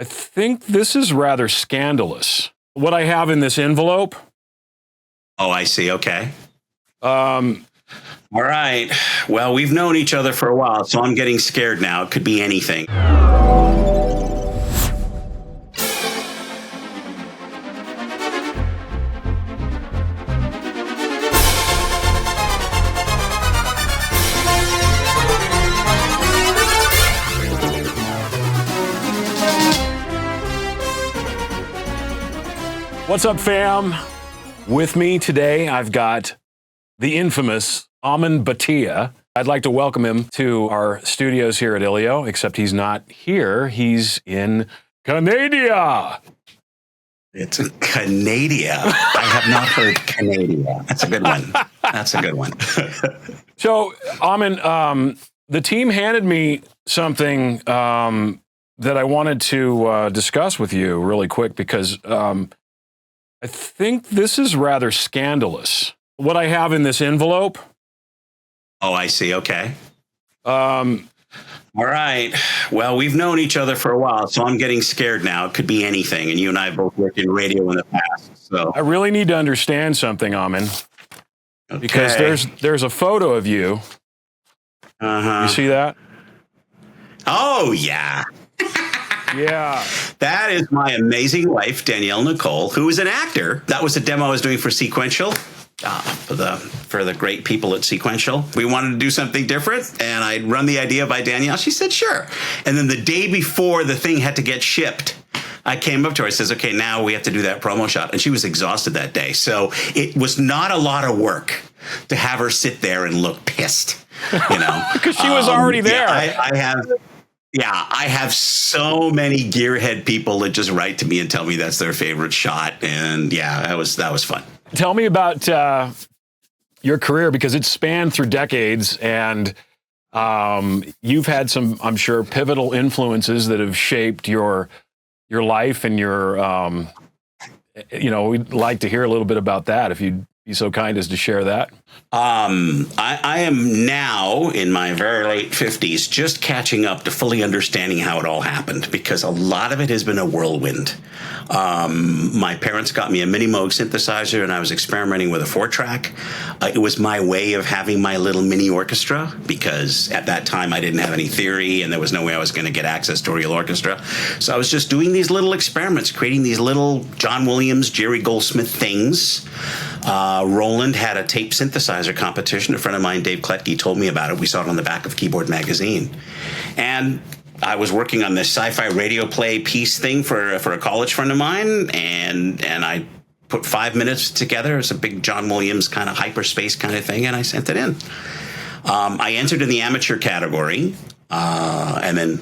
I think this is rather scandalous. What I have in this envelope. Oh, I see. Okay. All right. Well, we've known each other for a while, so I'm getting scared now. It could be anything. What's up, fam? With me today, I've got the infamous Amin Bhatia. I'd like to welcome him to our studios here at ILIO, except he's not here. He's in Canada. It's Canada. I have not heard Canada. That's a good one. That's a good one. So, Amin, the team handed me something that I wanted to discuss with you really quick because I think this is rather scandalous. What I have in this envelope. Oh, I see. Okay. All right. Well, we've known each other for a while, so I'm getting scared now. It could be anything. And you and I both worked in radio in the past. So I really need to understand something, Amin. Okay. Because there's a photo of you. You see that? Oh, yeah. Yeah. That is my amazing wife, Danielle Nicole, who is an actor. That was a demo I was doing for Sequential, for the great people at Sequential. We wanted to do something different, and I'd run the idea by Danielle. She said, sure. And then the day before the thing had to get shipped, I came up to her. I says, okay, now we have to do that promo shot. And she was exhausted that day. So it was not a lot of work to have her sit there and look pissed, you know. Because she was already there. Yeah, I have so many gearhead people that just write to me and tell me that's their favorite shot. And yeah, that was fun. Tell me about your career, because it's spanned through decades, and you've had some, I'm sure, pivotal influences that have shaped your life and your, we'd like to hear a little bit about that, if you'd be so kind as to share that. I am now in my very late 50s, just catching up to fully understanding how it all happened, because a lot of it has been a whirlwind. My parents got me a Minimoog synthesizer, and I was experimenting with a 4-track. It was my way of having my little mini orchestra, because at that time I didn't have any theory, and there was no way I was going to get access to a real orchestra. So I was just doing these little experiments, creating these little John Williams, Jerry Goldsmith things. Roland had a tape synthesizer competition. A friend of mine, Dave Kletke, told me about it. We saw it on the back of Keyboard magazine. And I was working on this sci-fi radio play piece thing for a college friend of mine, and I put 5 minutes together. It's a big John Williams kind of hyperspace kind of thing, and I sent it in. I entered in the amateur category, and then,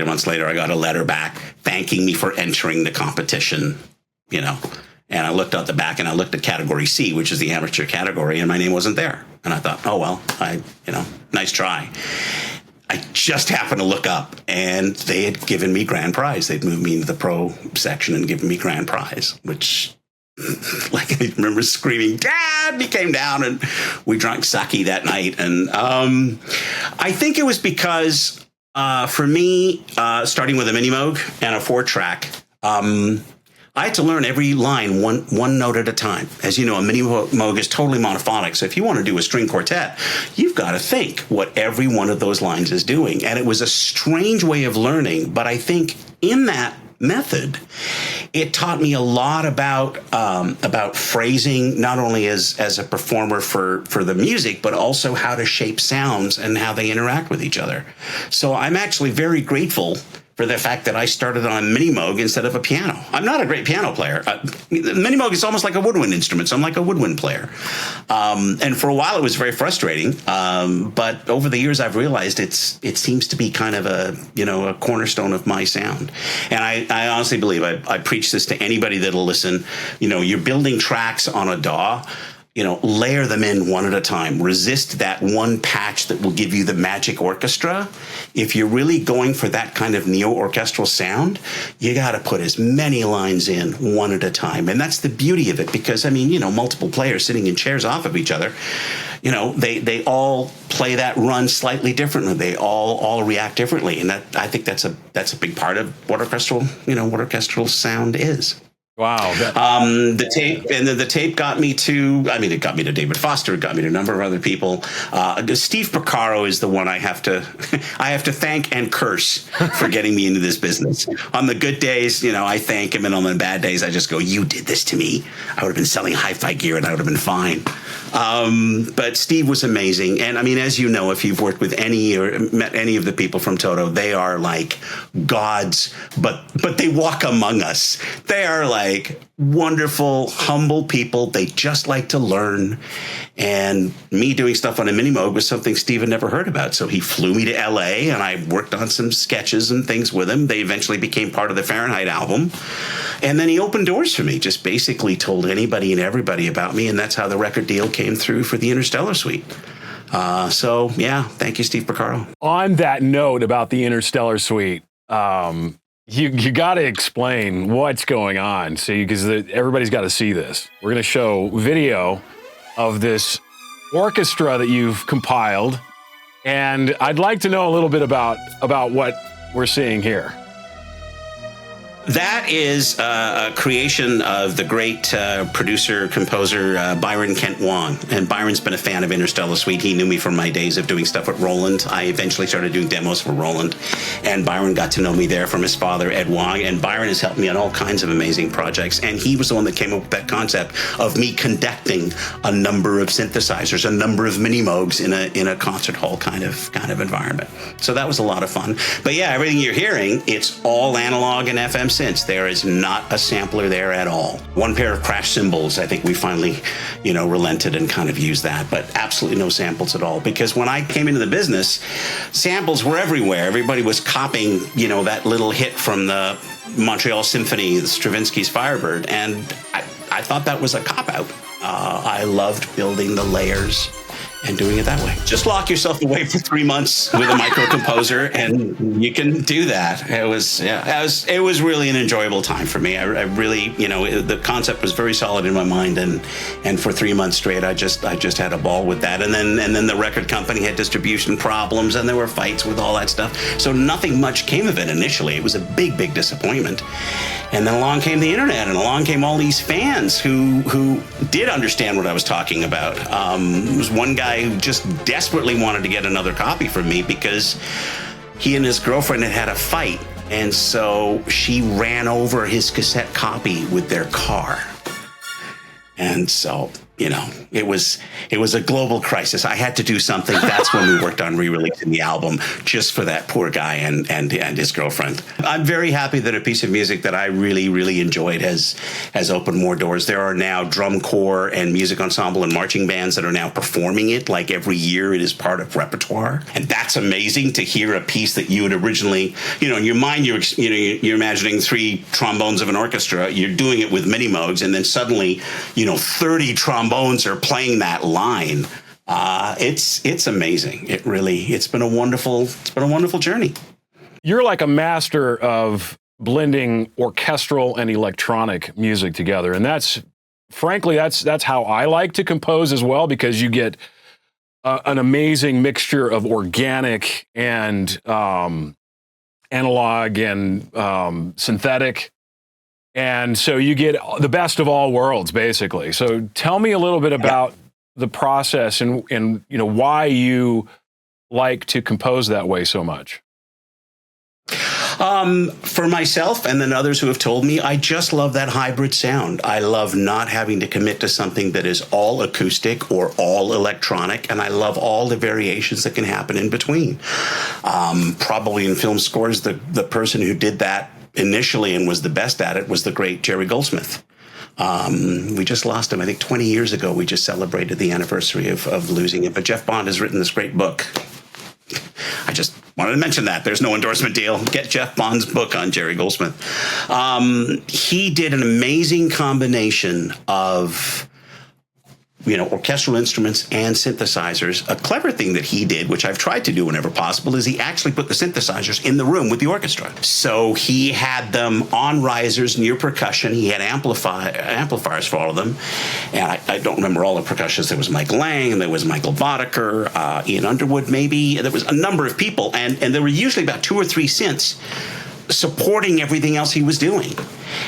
months later, I got a letter back thanking me for entering the competition, And I looked out the back, and I looked at category C, which is the amateur category, and my name wasn't there. And I thought, oh, well, nice try. I just happened to look up, and they had given me grand prize. They'd moved me into the pro section and given me grand prize, which, I remember screaming, Dad! He came down, and we drank sake that night. And I think it was because, for me, starting with a Minimoog and a 4-track, I had to learn every line one note at a time. As you know, a Minimoog is totally monophonic. So if you want to do a string quartet, you've got to think what every one of those lines is doing. And it was a strange way of learning. But I think in that method, it taught me a lot about phrasing, not only as a performer for the music, but also how to shape sounds and how they interact with each other. So I'm actually very grateful for the fact that I started on a Minimoog instead of a piano. I'm not a great piano player. Minimoog is almost like a woodwind instrument, so I'm like a woodwind player. And for a while, it was very frustrating. But over the years, I've realized it seems to be kind of a cornerstone of my sound. And I honestly believe, I preach this to anybody that'll listen. You're building tracks on a DAW. layer them in one at a time. Resist that one patch that will give you the magic orchestra. If you're really going for that kind of neo-orchestral sound, you got to put as many lines in one at a time. And that's the beauty of it, because, multiple players sitting in chairs off of each other, they all play that run slightly differently. They all react differently. And I think that's a big part of what orchestral sound is. Wow. The tape got me to, it got me to David Foster. It got me to a number of other people. Steve Porcaro is the one I have to thank and curse for getting me into this business. On the good days, I thank him, and on the bad days, I just go, "You did this to me. I would have been selling hi-fi gear and I would have been fine." But Steve was amazing. And as you know, if you've worked with any or met any of the people from Toto, they are like gods, but they walk among us. They are like wonderful, humble people. They just like to learn. And me doing stuff on a Minimoog was something Steve had never heard about. So he flew me to LA, and I worked on some sketches and things with him. They eventually became part of the Fahrenheit album. And then he opened doors for me, just basically told anybody and everybody about me. And that's how the record deal came through for the Interstellar Suite. Thank you, Steve Porcaro. On that note about the Interstellar Suite, you got to explain what's going on, because everybody's got to see this. We're going to show video of this orchestra that you've compiled, and I'd like to know a little bit about what we're seeing here. That is a creation of the great producer-composer Byron Kent Wong. And Byron's been a fan of Interstellar Suite. He knew me from my days of doing stuff at Roland. I eventually started doing demos for Roland. And Byron got to know me there from his father, Ed Wong. And Byron has helped me on all kinds of amazing projects. And he was the one that came up with that concept of me conducting a number of synthesizers, a number of Minimoogs in a concert hall kind of environment. So that was a lot of fun. But yeah, everything you're hearing, it's all analog and FM synths. There is not a sampler there at all. One pair of crash cymbals, I think we finally, relented and kind of used that, but absolutely no samples at all. Because when I came into the business, samples were everywhere. Everybody was copying, that little hit from the Montreal Symphony, Stravinsky's Firebird, and I thought that was a cop-out. I loved building the layers and doing it that way. Just lock yourself away for 3 months with a micro-composer, and you can do that. It was really an enjoyable time for me. I really, the concept was very solid in my mind, and for 3 months straight, I just had a ball with that. And then the record company had distribution problems, and there were fights with all that stuff. So nothing much came of it initially. It was a big, big disappointment. And then along came the internet, and along came all these fans who did understand what I was talking about. There was one guy who just desperately wanted to get another copy from me because he and his girlfriend had a fight, and so she ran over his cassette copy with their car. And so, it was a global crisis. I had to do something. That's when we worked on re-releasing the album, just for that poor guy and his girlfriend. I'm very happy that a piece of music that I really, really enjoyed has opened more doors. There are now drum corps and music ensemble and marching bands that are now performing it. Like every year, it is part of repertoire, and that's amazing to hear a piece that you had originally, in your mind, you're imagining 3 trombones of an orchestra. You're doing it with Minimoogs, and then suddenly, 30 trombones are playing that line. It's amazing. It's been a wonderful journey. You're like a master of blending orchestral and electronic music together, and that's how I like to compose as well, because you get an amazing mixture of organic and analog and synthetic. And so you get the best of all worlds, basically. So tell me a little bit about the process and why you like to compose that way so much. For myself and then others who have told me, I just love that hybrid sound. I love not having to commit to something that is all acoustic or all electronic, and I love all the variations that can happen in between. Probably in film scores, the person who did that initially and was the best at it was the great Jerry Goldsmith. We just lost him, I think 20 years ago. We just celebrated the anniversary of losing him. But Jeff Bond has written this great book. I just wanted to mention that. There's no endorsement deal. Get Jeff Bond's book on Jerry Goldsmith. He did an amazing combination of orchestral instruments and synthesizers. A clever thing that he did, which I've tried to do whenever possible, is he actually put the synthesizers in the room with the orchestra. So he had them on risers near percussion. He had amplifiers for all of them. And I don't remember all the percussionists. There was Mike Lang, there was Michael Boddicker, Ian Underwood, maybe. There was a number of people. And there were usually about 2 or 3 synths supporting everything else he was doing.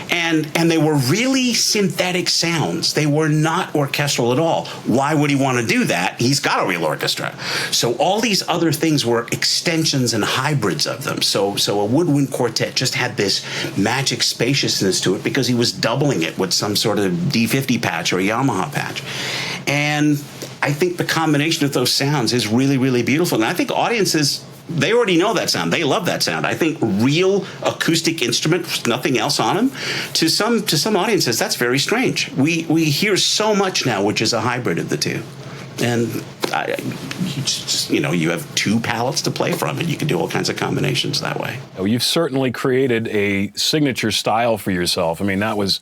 And they were really synthetic sounds. They were not orchestral at all. Why would he want to do that? He's got a real orchestra. So all these other things were extensions and hybrids of them. So a woodwind quartet just had this magic spaciousness to it because he was doubling it with some sort of D50 patch or a Yamaha patch. And I think the combination of those sounds is really, really beautiful. And I think audiences, they already know that sound. They love that sound. I think real acoustic instrument with nothing else on them, to some audiences, that's very strange. We hear so much now, which is a hybrid of the two. And you have 2 palettes to play from, and you can do all kinds of combinations that way. Oh, you've certainly created a signature style for yourself. I mean, that was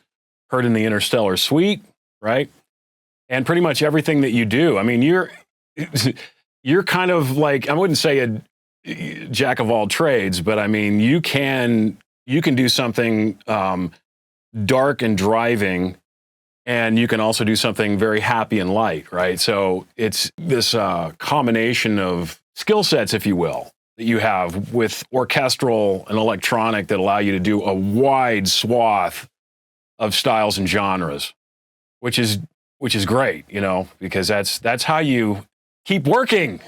heard in the Interstellar Suite, right? And pretty much everything that you do. I mean, you're kind of like, I wouldn't say a jack of all trades, but I mean, you can do something dark and driving, and you can also do something very happy and light, right? So it's this combination of skill sets, if you will, that you have with orchestral and electronic that allow you to do a wide swath of styles and genres, which is great, because that's how you keep working.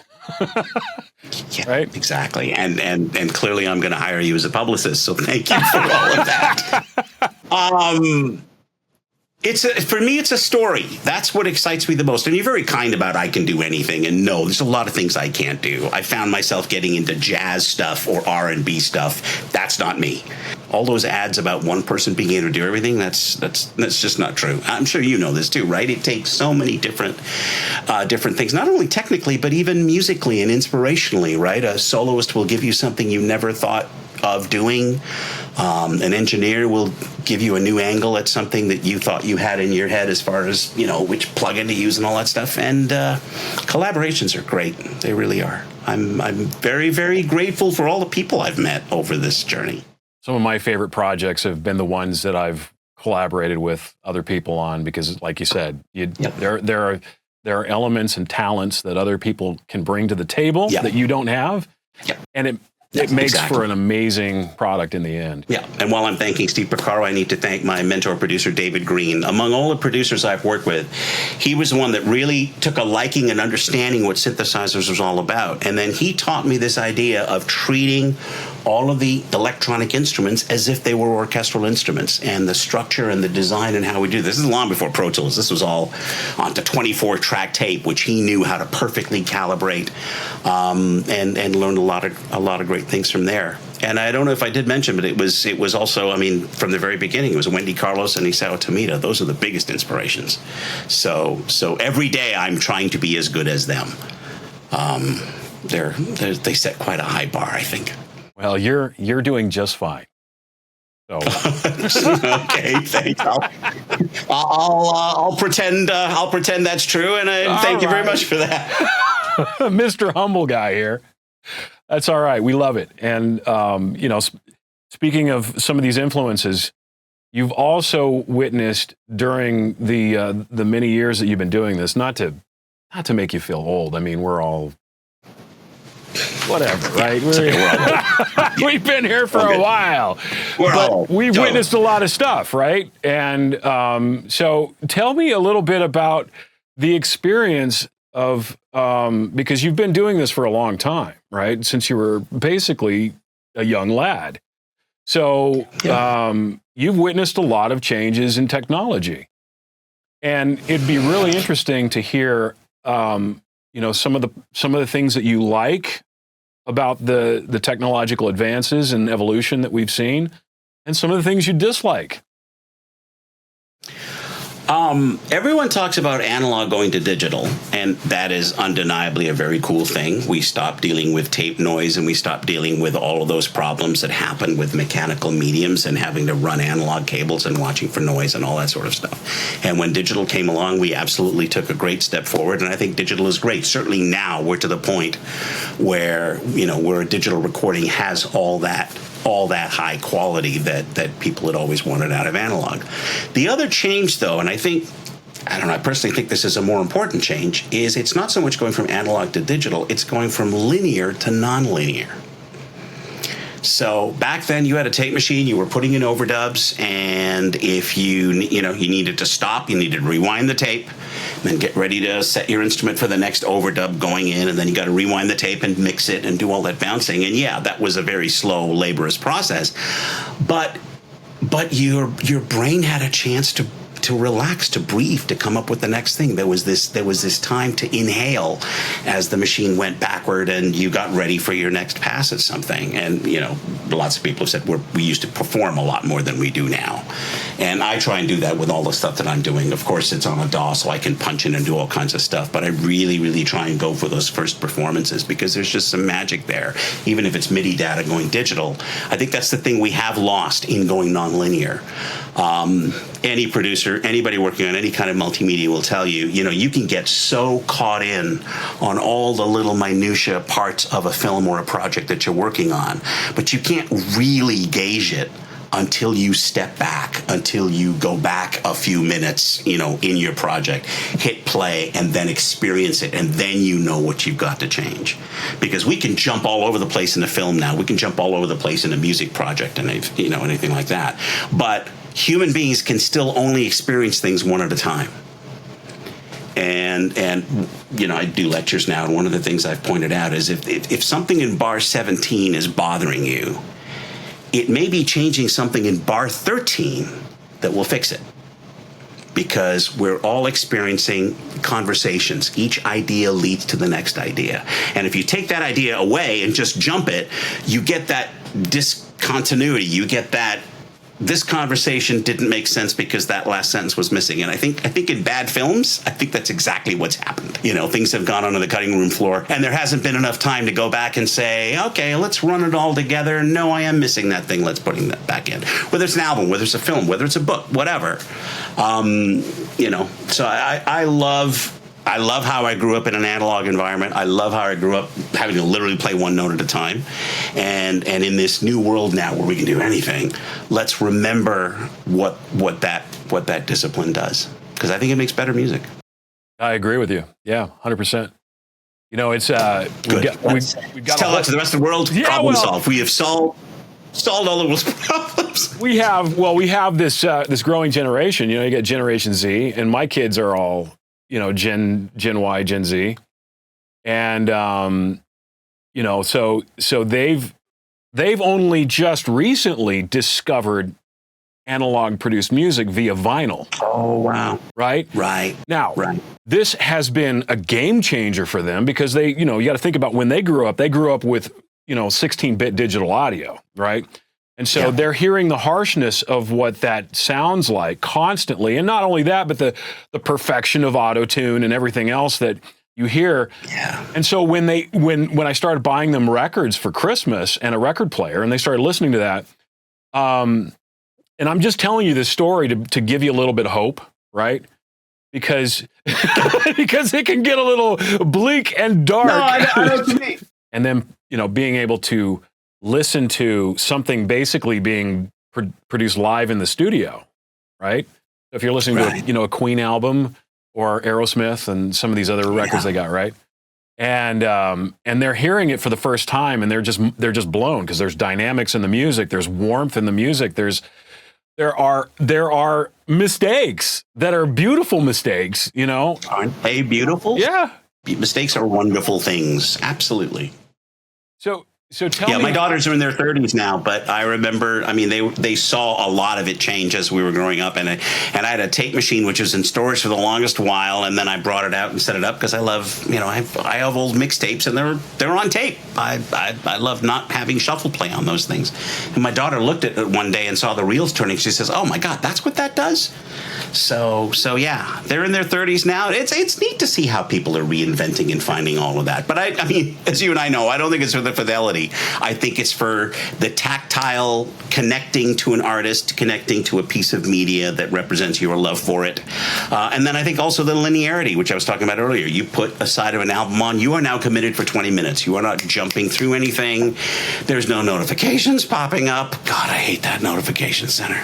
Yeah, right? Exactly. And clearly I'm going to hire you as a publicist. So thank you for all of that. For me, it's a story. That's what excites me the most. And you're very kind about I can do anything. And no, there's a lot of things I can't do. I found myself getting into jazz stuff or R&B stuff. That's not me. All those ads about one person being able to do everything, that's just not true. I'm sure you know this too, right? It takes so many different things, not only technically, but even musically and inspirationally, right? A soloist will give you something you never thought of doing. An engineer will give you a new angle at something that you thought you had in your head as far as, which plugin to use and all that stuff. And collaborations are great. They really are. I'm very, very grateful for all the people I've met over this journey. Some of my favorite projects have been the ones that I've collaborated with other people on because, like you said, there are elements and talents that other people can bring to the table that you don't have. Yep. And it makes for an amazing product in the end. Yeah. And while I'm thanking Steve Porcaro, I need to thank my mentor producer, David Green. Among all the producers I've worked with, he was the one that really took a liking and understanding what synthesizers was all about. And then he taught me this idea of treating all of the electronic instruments as if they were orchestral instruments, and the structure and the design and how we do this. This is long before Pro Tools. This was all onto 24-track tape, which he knew how to perfectly calibrate, and learned a lot of great things from there. And I don't know if I did mention, but it was also, from the very beginning, it was Wendy Carlos and Isao Tomita. Those are the biggest inspirations. So every day I'm trying to be as good as them. They set quite a high bar, I think. Well, you're doing just fine. So okay, thanks. I'll pretend that's true, and thank you very much for that, Mr. Humble Guy here. That's all right. We love it. And speaking of some of these influences, you've also witnessed during the many years that you've been doing this, not to make you feel old. I mean, we're all. Whatever, right? We've been here for a while, but we've witnessed a lot of stuff, right? And so tell me a little bit about the experience of, because you've been doing this for a long time, right? Since you were basically a young lad. So you've witnessed a lot of changes in technology. And it'd be really interesting to hear some of the things that you like about the technological advances and evolution that we've seen, and some of the things you dislike. Everyone talks about analog going to digital, and that is undeniably a very cool thing. We stopped dealing with tape noise, and we stopped dealing with all of those problems that happen with mechanical mediums and having to run analog cables and watching for noise and all that sort of stuff. And when digital came along, we absolutely took a great step forward, and I think digital is great. Certainly now we're to the point where, where a digital recording has all that high quality that people had always wanted out of analog. The other change, though, and I personally think this is a more important change, is it's not so much going from analog to digital, it's going from linear to nonlinear. So back then you had a tape machine, you were putting in overdubs, and if you needed to stop, you needed to rewind the tape, then get ready to set your instrument for the next overdub going in, and then you got to rewind the tape and mix it and do all that bouncing. And yeah, that was a very slow, laborious process. But your brain had a chance to relax, to breathe, to come up with the next thing. There was this time to inhale as the machine went backward and you got ready for your next pass at something. And lots of people have said we used to perform a lot more than we do now. And I try and do that with all the stuff that I'm doing. Of course, it's on a DAW, so I can punch in and do all kinds of stuff. But I really, really try and go for those first performances because there's just some magic there. Even if it's MIDI data going digital, I think that's the thing we have lost in going nonlinear. Any producer, anybody working on any kind of multimedia will tell you, you can get so caught in on all the little minutia parts of a film or a project that you're working on, but you can't really gauge it until you step back, until you go back a few minutes, in your project, hit play, and then experience it, and then you know what you've got to change. Because we can jump all over the place in a film now, we can jump all over the place in a music project and anything like that. But human beings can still only experience things one at a time. And I do lectures now, and one of the things I've pointed out is if something in bar 17 is bothering you, it may be changing something in bar 13 that will fix it. Because we're all experiencing conversations. Each idea leads to the next idea. And if you take that idea away and just jump it, you get that discontinuity. You get that this conversation didn't make sense because that last sentence was missing. And I think in bad films, I think that's exactly what's happened. Things have gone onto the cutting room floor, and there hasn't been enough time to go back and say, okay, let's run it all together. No, I am missing that thing. Let's put that back in. Whether it's an album, whether it's a film, whether it's a book, whatever. So I love how I grew up in an analog environment. I love how I grew up having to literally play one note at a time. And in this new world now where we can do anything, let's remember what that discipline does. Because I think it makes better music. I agree with you. Yeah, 100%. It's we've got tell that to the rest of the world. Yeah, problem solved. We have solved all of those problems. We have this growing generation. You get Generation Z, and my kids are all Gen Y, Gen Z, and so they've only just recently discovered analog produced music via vinyl. Oh wow! Right now, this has been a game changer for them because they, you got to think about when they grew up. They grew up with 16-bit digital audio, right? And so they're hearing the harshness of what that sounds like constantly. And not only that, but the perfection of auto-tune and everything else that you hear. Yeah. And so when I started buying them records for Christmas and a record player, and they started listening to that, and I'm just telling you this story to give you a little bit of hope, right? Because it can get a little bleak and dark. No, I know what you mean. And then, being able to listen to something basically being produced live in the studio, right? If you're listening to a Queen album or Aerosmith and some of these other records they got, right? And they're hearing it for the first time, and they're just blown because there's dynamics in the music, there's warmth in the music, there are mistakes that are beautiful mistakes, Aren't they beautiful? Yeah. Mistakes are wonderful things. Absolutely. So So tell Yeah, me. my daughters are in their 30s now, but I remember, I mean, they saw a lot of it change as we were growing up. And I had a tape machine, which was in storage for the longest while. And then I brought it out and set it up because I love, I have old mixtapes and they're on tape. I love not having shuffle play on those things. And my daughter looked at it one day and saw the reels turning. She says, "Oh my God, that's what that does?" So yeah, they're in their 30s now. It's neat to see how people are reinventing and finding all of that. But I mean, as you and I know, I don't think it's for the fidelity. I think it's for the tactile connecting to an artist, connecting to a piece of media that represents your love for it. And then I think also the linearity, which I was talking about earlier. You put a side of an album on, you are now committed for 20 minutes. You are not jumping through anything. There's no notifications popping up. God, I hate that notification center.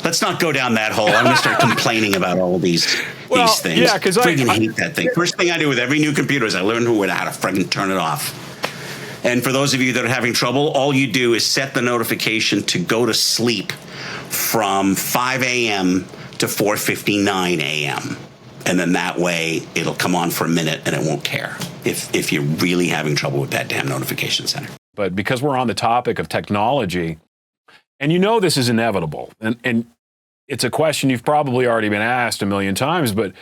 Let's not go down that hole. I'm going to start complaining about all these things. Yeah, because I hate that thing. First thing I do with every new computer is I learn how to friggin' turn it off. And for those of you that are having trouble, all you do is set the notification to go to sleep from 5 a.m. to 4:59 a.m. And then that way it'll come on for a minute and it won't care if you're really having trouble with that damn notification center. But because we're on the topic of technology, and this is inevitable, and it's a question you've probably already been asked a million times, but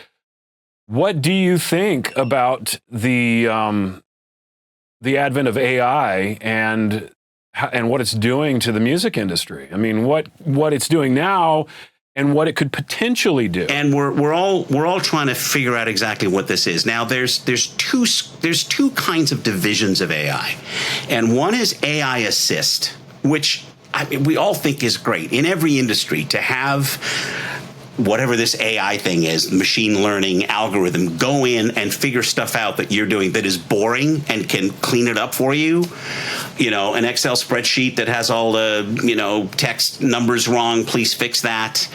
what do you think about the advent of AI and what it's doing to the music industry? I mean, what it's doing now and what it could potentially do. And we're all trying to figure out exactly what this is. Now there's two kinds of divisions of AI. And one is AI assist, which we all think is great in every industry to have whatever this AI thing is, machine learning algorithm, go in and figure stuff out that you're doing that is boring and can clean it up for you. An Excel spreadsheet that has all the, text numbers wrong, please fix that.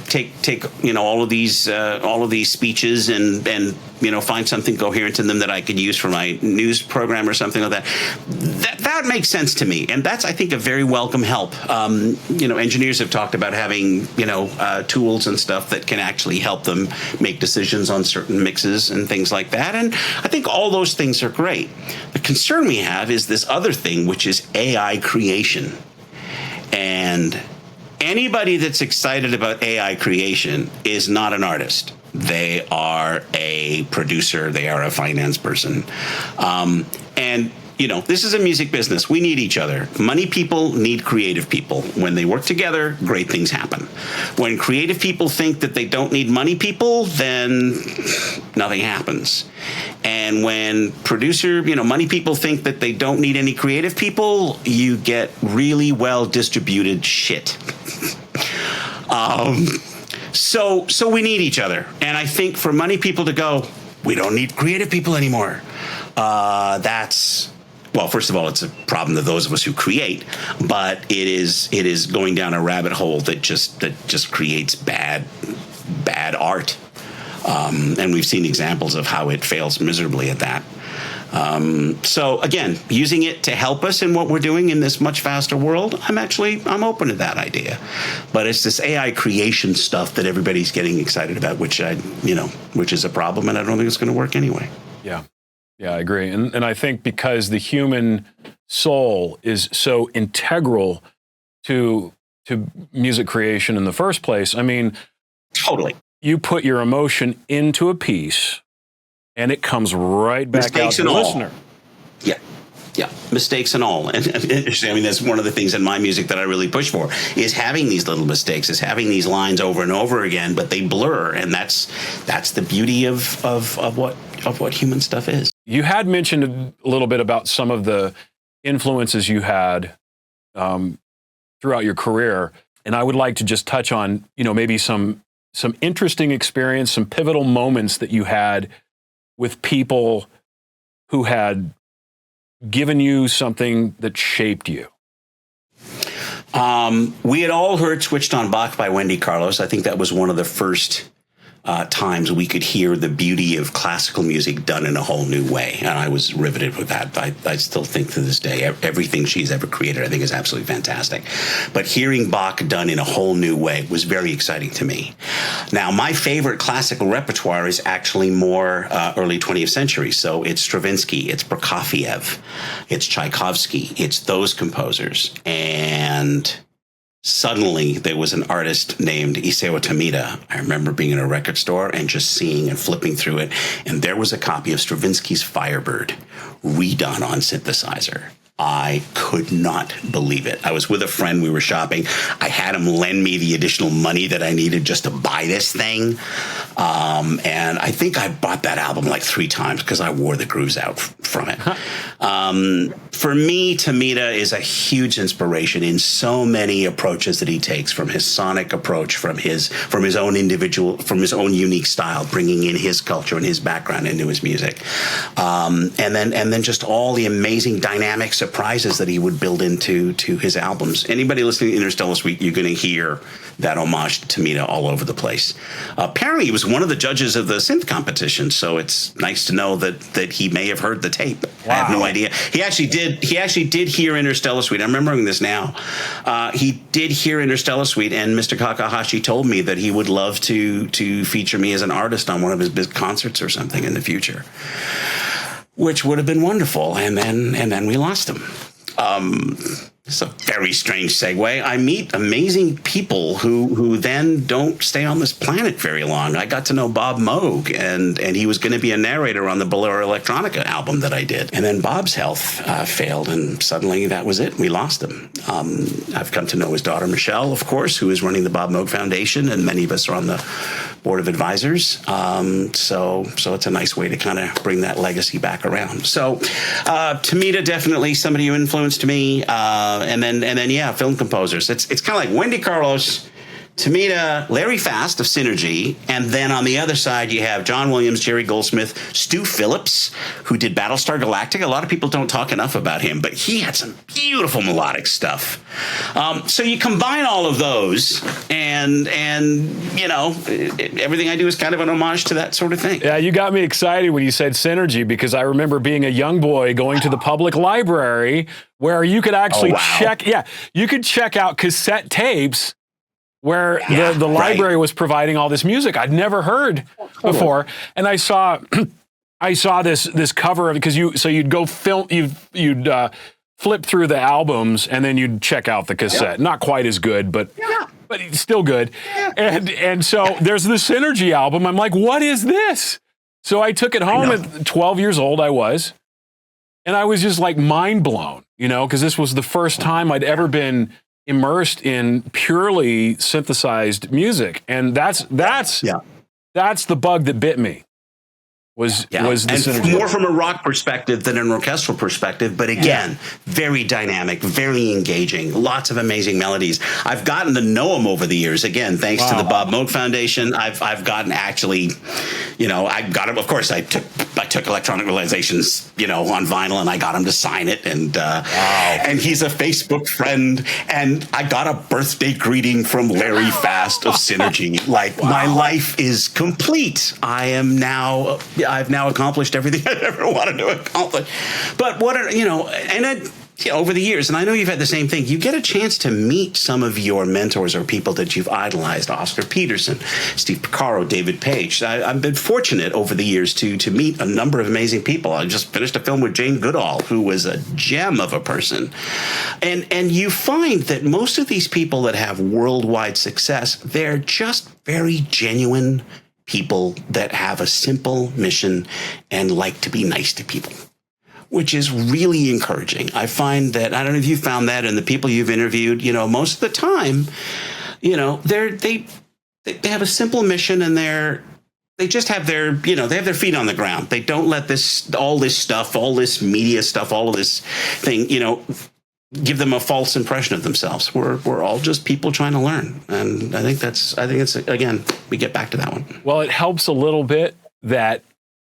Take all of these speeches and find something coherent in them that I could use for my news program or something like that. That makes sense to me, and that's, I think, a very welcome help. Engineers have talked about having tools and stuff that can actually help them make decisions on certain mixes and things like that. And I think all those things are great. The concern we have is this other thing, which is AI creation. And anybody that's excited about AI creation is not an artist. They are a producer. They are a finance person. And this is a music business. We need each other. Money people need creative people. When they work together, great things happen. When creative people think that they don't need money people, then nothing happens. And when money people think that they don't need any creative people, you get really well distributed shit. So we need each other. And I think for money people to go, we don't need creative people anymore. First of all, it's a problem to those of us who create, but it is going down a rabbit hole that just creates bad art. And we've seen examples of how it fails miserably at that. So again, using it to help us in what we're doing in this much faster world, I'm open to that idea. But it's this AI creation stuff that everybody's getting excited about, which is a problem, and I don't think it's going to work anyway. Yeah, I agree. And I think because the human soul is so integral to music creation in the first place, I mean, totally. You put your emotion into a piece and it comes right back out to the listener. Yeah, mistakes and all. And I mean, that's one of the things in my music that I really push for, is having these little mistakes, is having these lines over and over again, but they blur. And that's the beauty of what human stuff is. You had mentioned a little bit about some of the influences you had throughout your career. And I would like to just touch on, maybe some interesting experience, some pivotal moments that you had with people who had given you something that shaped you. We had all heard Switched on Bach by Wendy Carlos. I think that was one of the first times we could hear the beauty of classical music done in a whole new way. And I was riveted with that. I still think to this day, everything she's ever created, I think is absolutely fantastic. But hearing Bach done in a whole new way was very exciting to me. Now, my favorite classical repertoire is actually more early 20th century. So it's Stravinsky, it's Prokofiev, it's Tchaikovsky, it's those composers. And suddenly, there was an artist named Isao Tamida. I remember being in a record store and just seeing and flipping through it. And there was a copy of Stravinsky's Firebird redone on synthesizer. I could not believe it. I was with a friend. We were shopping. I had him lend me the additional money that I needed just to buy this thing. And I think I bought that album like 3 times because I wore the grooves out from it. For me, Tamida is a huge inspiration in so many approaches that he takes, from his sonic approach, from his own individual, from his own unique style, bringing in his culture and his background into his music. And then just all the amazing dynamic surprises that he would build into his albums. Anybody listening to Interstellar Suite, you're going to hear that homage to Tamida all over the place. Apparently, he was one of the judges of the synth competition, so it's nice to know that he may have heard the tape. Wow. I have no idea. He actually did hear Interstellar Suite. I'm remembering this now. He did hear Interstellar Suite, and Mr. Kakahashi told me that he would love to feature me as an artist on one of his big concerts or something in the future, which would have been wonderful. And then we lost him. It's a very strange segue. I meet amazing people who then don't stay on this planet very long. I got to know Bob Moog, and he was going to be a narrator on the Bolero-Electronica album that I did. And then Bob's health failed, and suddenly that was it. We lost him. I've come to know his daughter, Michelle, of course, who is running the Bob Moog Foundation, and many of us are on the board of advisors. So it's a nice way to kind of bring that legacy back around. So Tamida, definitely somebody who influenced me. And then, yeah, film composers. It's kind of like Wendy Carlos, Tamida, Larry Fast of Synergy, and then on the other side you have John Williams, Jerry Goldsmith, Stu Phillips, who did Battlestar Galactica. A lot of people don't talk enough about him, but he had some beautiful melodic stuff. So you combine all of those, and you know, everything I do is kind of an homage to that sort of thing. Yeah, you got me excited when you said Synergy, because I remember being a young boy going to the public library where you could actually you could check out cassette tapes where the library was providing all this music I'd never heard before. And I saw this cover of it, because you'd go film, you'd flip through the albums and then you'd check out the cassette. Not quite as good, but it's still good. And so there's the Synergy album. I'm like, what is this? So I took it home at 12 years old, I was, and I was just like mind blown, you know, because this was the first time I'd ever been immersed in purely synthesized music, and that's the bug that bit me. Was the Synergy. More from a rock perspective than an orchestral perspective, but again, very dynamic, very engaging, lots of amazing melodies. I've gotten to know him over the years. Again, thanks to the Bob Moog Foundation, I've gotten actually, you know, I got him. Of course, I took Electronic Realizations, you know, on vinyl, and I got him to sign it, and he's a Facebook friend, and I got a birthday greeting from Larry Fast of Synergy. Like, my life is complete. I've now accomplished everything I've ever wanted to accomplish. But over the years, and I know you've had the same thing, you get a chance to meet some of your mentors or people that you've idolized. Oscar Peterson, Steve Porcaro, David Page. I've been fortunate over the years to meet a number of amazing people. I just finished a film with Jane Goodall, who was a gem of a person. And you find that most of these people that have worldwide success, they're just very genuine people that have a simple mission and like to be nice to people, which is really encouraging. I find that, I don't know if you found that in the people you've interviewed, you know, most of the time, you know, they have a simple mission, and they just have their feet on the ground. They don't let all this media stuff, all of this thing, you know, give them a false impression of themselves. We're all just people trying to learn. And I think it's, again, we get back to that one. Well, it helps a little bit that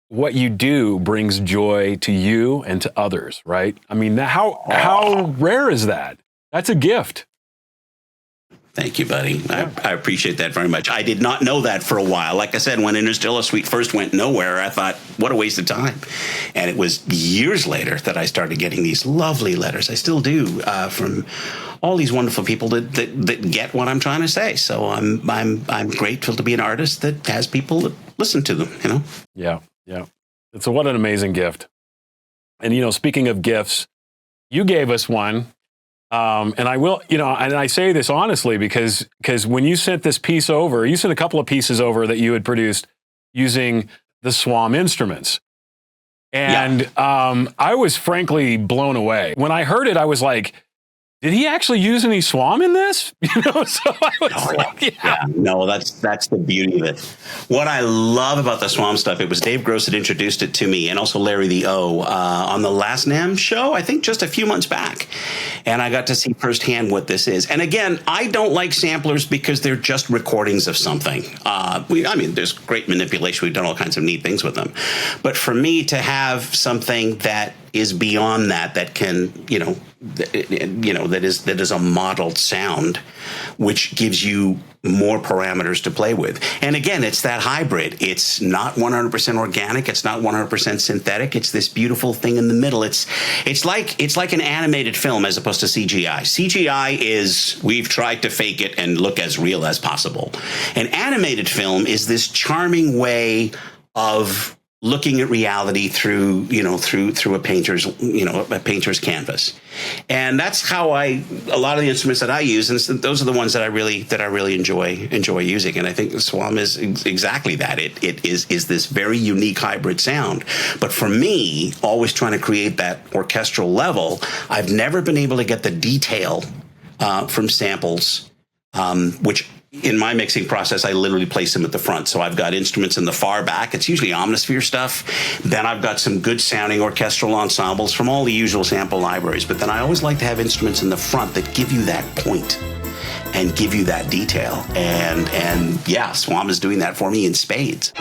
what you do brings joy to you and to others, right? I mean, how rare is that? That's a gift. Thank you, buddy. I appreciate that very much. I did not know that for a while. Like I said, when Interstellar Suite first went nowhere, I thought, what a waste of time. And it was years later that I started getting these lovely letters. I still do, from all these wonderful people that get what I'm trying to say. So I'm grateful to be an artist that has people that listen to them, you know? Yeah. What an amazing gift. And, speaking of gifts, you gave us one. And I will, and I say this honestly because when you sent this piece over, you sent a couple of pieces over that you had produced using the SWAM instruments. And I was frankly blown away. When I heard it, I was like, did he actually use any SWAM in this? So I was No, that's the beauty of it. What I love about the SWAM stuff, it was Dave Gross that introduced it to me, and also Larry the O on the Last NAMM show, I think just a few months back. And I got to see firsthand what this is. And again, I don't like samplers because they're just recordings of something. There's great manipulation. We've done all kinds of neat things with them. But for me to have something that is beyond that can, that is a modeled sound, which gives you more parameters to play with. And again, it's that hybrid. It's not 100% organic. It's not 100% synthetic. It's this beautiful thing in the middle. It's like an animated film as opposed to CGI. CGI is we've tried to fake it and look as real as possible. An animated film is this charming way of looking at reality through a painter's canvas. And that's how a lot of the instruments that I use, and those are the ones that I really enjoy using. And I think the SWAM is exactly that. It is this very unique hybrid sound. But for me, always trying to create that orchestral level, I've never been able to get the detail from samples, which in my mixing process, I literally place them at the front. So I've got instruments in the far back. It's usually omnisphere stuff. Then I've got some good sounding orchestral ensembles from all the usual sample libraries. But then I always like to have instruments in the front that give you that point and give you that detail. And SWAM is doing that for me in spades.